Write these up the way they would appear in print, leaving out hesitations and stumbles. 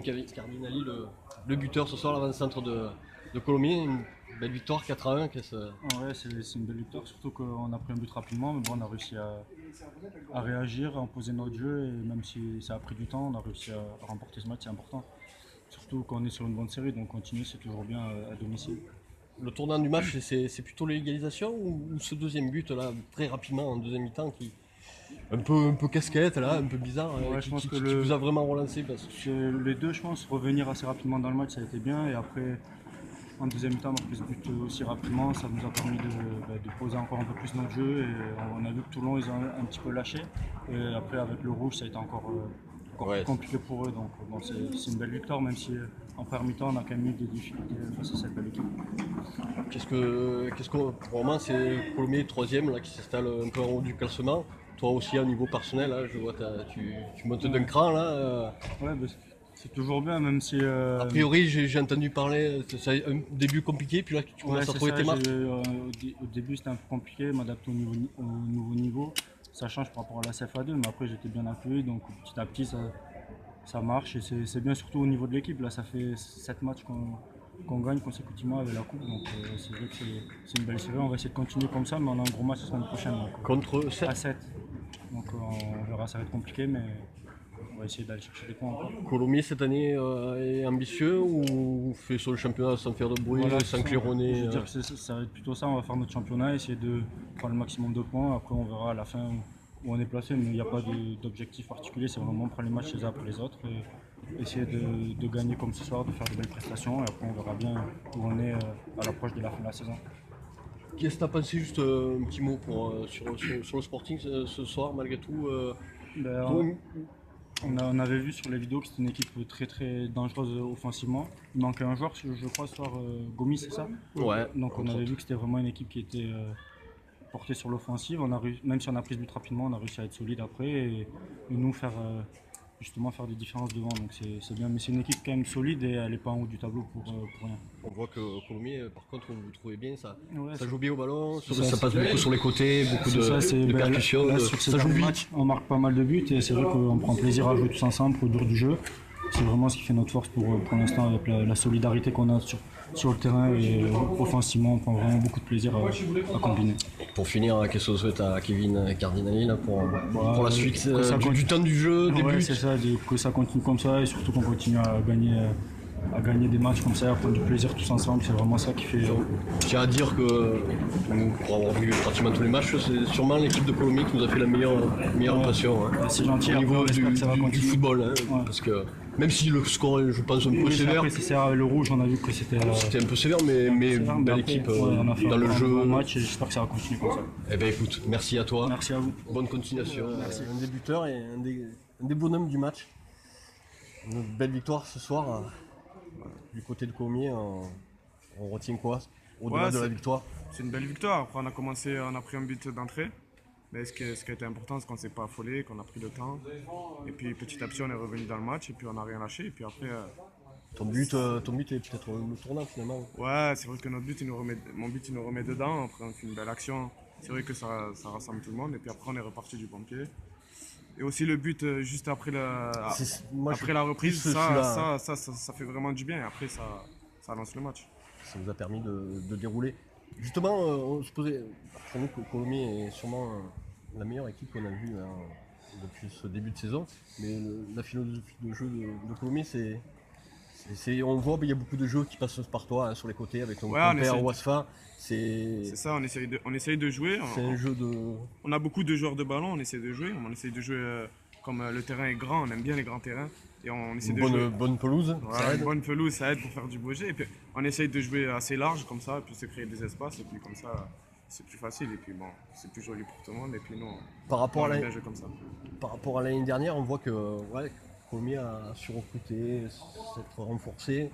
Cardinali, le buteur ce soir, l'avant-centre de Colomiers. Une belle victoire, 4-1. Ouais, c'est une belle victoire, surtout qu'on a pris un but rapidement, mais bon, on a réussi à réagir, à imposer notre jeu, et même si ça a pris du temps, on a réussi à remporter ce match, c'est important. Surtout quand on est sur une bonne série, donc continuer, c'est toujours bien à domicile. Le tournant du match, c'est plutôt l'égalisation ou ce deuxième but là, très rapidement en deuxième mi-temps, qui un peu casquette là, un peu bizarre, Ouais, qui, je pense qui- que qui vous a vraiment relancé parce que... les deux, je pense, revenir assez rapidement dans le match, ça a été bien, et après, en deuxième mi-temps, on a pris ce but aussi rapidement, ça nous a permis de poser encore un peu plus notre jeu, et on a vu que Toulon, ils ont un petit peu lâché, et après, avec le rouge, ça a été encore Ouais. plus compliqué pour eux, donc bon, c'est une belle victoire, même si en première mi-temps, on a quand même eu des difficultés face à cette belle équipe. Qu'est-ce qu'on pour le moment c'est Colomiers troisième là qui s'installe un peu en haut du classement. Toi aussi au niveau personnel, là, je vois tu montes d'un cran là. Ouais, bah, c'est toujours bien, même si. A priori j'ai entendu parler, ça un début compliqué, puis là tu commences à c'est trouver ça, tes marques. au début c'était un peu compliqué, m'adapter au nouveau niveau. Ça change par rapport à la CFA2, mais après j'étais bien accueilli, donc petit à petit ça marche et c'est bien surtout au niveau de l'équipe. Là, ça fait 7 matchs qu'on gagne consécutivement avec la coupe, donc c'est vrai que c'est une belle série. On va essayer de continuer comme ça, mais on a un gros match la semaine prochaine. Donc, Contre 7. à 7. Donc on verra, ça va être compliqué, mais on va essayer d'aller chercher des points encore. Colomiers cette année est ambitieux ou fait sur le championnat sans faire de bruit, Voilà, sans ça, claironner je veux dire que ça va être plutôt ça, on va faire notre championnat, essayer de prendre le maximum de points, après on verra à la fin où on est placé, mais il n'y a pas d'objectif particulier, c'est vraiment prendre les matchs les uns après les autres et essayer de gagner comme ce soir, de faire de belles prestations, et après on verra bien où on est à l'approche de la fin de la saison. Qu'est-ce que tu as pensé, juste un petit mot sur le Sporting ce soir, malgré tout Ben, toi, on avait vu sur les vidéos que c'était une équipe très très dangereuse offensivement. Il manquait un joueur, je crois, ce soir, Gomis, c'est ça? Ouais. Donc on avait vu que c'était vraiment une équipe qui était portée sur l'offensive. Même si on a pris ce but rapidement, on a réussi à être solide après et nous justement faire des différences devant. Donc c'est bien, mais c'est une équipe quand même solide et elle n'est pas en haut du tableau pour rien. On voit que Colomiers, par contre, vous trouvez bien, ça Ouais, joue bien au ballon, ça, ça passe beaucoup sur les côtés, beaucoup de ben, percussions, là, sur ces ça joue derniers vite. matchs, on marque pas mal de buts et c'est vrai qu'on prend plaisir à jouer tous ensemble au dur du jeu. C'est vraiment ce qui fait notre force pour l'instant, avec la solidarité qu'on a sur le terrain, et offensivement on prend vraiment beaucoup de plaisir à combiner. Pour finir, qu'est-ce que vous souhaitez à Kevin Cardinali là, pour la suite que ça du temps du jeu, des Ouais, buts? c'est ça, que ça continue comme ça et surtout qu'on continue à gagner des matchs comme ça, à prendre du plaisir tous ensemble, c'est vraiment ça qui fait. Je tiens à dire que, pour avoir vu pratiquement tous les matchs, c'est sûrement l'équipe de Colomiers qui nous a fait la meilleure impression. Hein. C'est gentil, Au après, niveau on espère que ça va du continuer. football, hein, Ouais. parce que même si le score est, je pense, un peu Oui, sévère, après, c'est ça, le rouge, on a vu que c'était. c'était un peu sévère, mais sévère, mais belle après, équipe on a fait dans le un jeu. bon match et j'espère que ça va continuer comme ça. Eh ben écoute, merci à toi. Merci à vous. Bonne continuation. Merci. Un des buteurs et un des bonhommes du match. Une belle victoire ce soir. Du côté de Colomiers, on retient quoi au-delà de la victoire? C'est une belle victoire. Après, on a pris un but d'entrée. Mais ce qui a été important, c'est qu'on ne s'est pas affolé, qu'on a pris le temps. Et puis petit à petit, on est revenu dans le match et puis on n'a rien lâché. Et puis après, Ton but est peut-être le tournant finalement. ouais, c'est vrai que notre but, mon but, il nous remet dedans. Après, on fait une belle action. C'est vrai que ça rassemble tout le monde. Et puis après, on est reparti du bon pied. Et aussi le but juste après après la reprise, ça fait vraiment du bien. Et après, ça lance le match. Ça vous a permis de dérouler. Justement, on se posait, pour nous, Colomiers est sûrement la meilleure équipe qu'on a vue hein, depuis ce début de saison. Mais la philosophie de jeu de Colomiers, on voit qu'il y a beaucoup de jeux qui passent par toi hein, sur les côtés avec ton compère Wasfa. C'est ça, on essaye de jouer. C'est un jeu de. On a beaucoup de joueurs de ballon, on essaie de jouer. On essaie de jouer comme le terrain est grand, on aime bien les grands terrains. Et on essaie bonne pelouse. Voilà, une bonne pelouse, ça aide pour faire du beau jeu. Et puis on essaye de jouer assez large comme ça, et puis se créer des espaces. Et puis comme ça, c'est plus facile. Et puis bon, c'est plus joli pour tout le monde. Et puis nous, on aime bien jouer comme ça. Par rapport à l'année dernière, on voit que Colomiers a su recruter, s'être renforcé.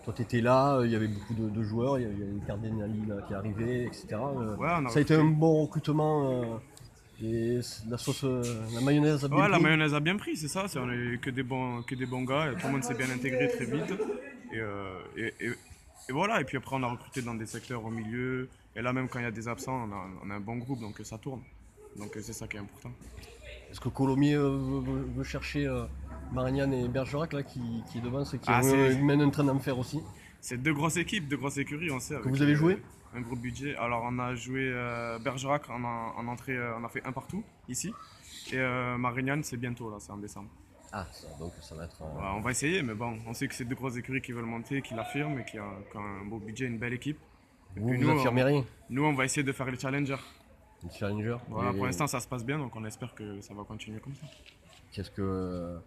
Toi, tu étais là, il y avait beaucoup de joueurs, il y avait Cardinali qui est arrivé, etc. Ça a été un bon recrutement. Et la mayonnaise a bien pris. La mayonnaise a bien pris, c'est ça. On est que des bons gars. Et tout le monde s'est bien intégré très vite. Et voilà. Et puis après, on a recruté dans des secteurs au milieu. Et là, même quand il y a des absents, on a un bon groupe, donc ça tourne. Donc c'est ça qui est important. Est-ce que Colomiers veut chercher Marignane et Bergerac là, qui est devant, c'est qui mène un train d'enfer aussi. C'est deux grosses équipes, deux grosses écuries, on sait. Que vous avez joué? Un gros budget. Alors on a joué Bergerac en entrée, on a fait un partout ici. Et Marignane, c'est bientôt là, c'est en décembre. Ah, donc ça va être. On va essayer, mais bon, on sait que c'est deux grosses écuries qui veulent monter, qui l'affirment et qui ont un beau budget, une belle équipe. Vous affirmez rien? Nous, on va essayer de faire les challengers. Les challengers. Voilà, pour l'instant, ça se passe bien, donc on espère que ça va continuer comme ça. Qu'est-ce que.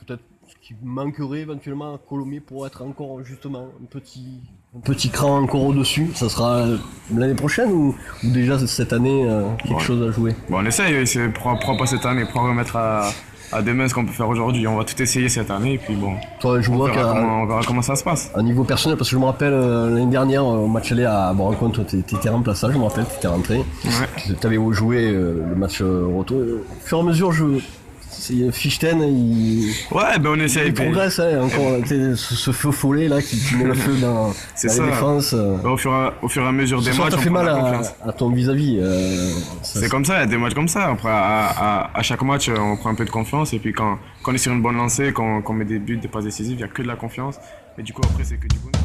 Peut-être ce qui manquerait éventuellement à Colomiers pour être encore justement un petit cran encore au-dessus, ça sera l'année prochaine ou déjà cette année quelque chose à jouer? Bon, on essaye, c'est propre à cette année, pour remettre à demain ce qu'on peut faire aujourd'hui. On va tout essayer cette année et puis bon, toi, on verra comment ça se passe. À niveau personnel, parce que je me rappelle l'année dernière au match aller à Bourg-en-Compte, t'étais remplaçant, je me rappelle, t'étais rentré. Ouais. T'avais joué le match retour. Au fur et à mesure, Fichten, ouais, ben on essaye. Il progresse, hein, encore ce feu follet là qui met le feu dans la défense. Au fur et à mesure des matchs, ça fait mal à ton vis-à-vis. C'est comme ça, il y a des matchs comme ça. Après, à chaque match, on prend un peu de confiance et puis quand on est sur une bonne lancée, quand on met des buts, des passes décisives, il n'y a que de la confiance. Et du coup, après, c'est que du bonheur.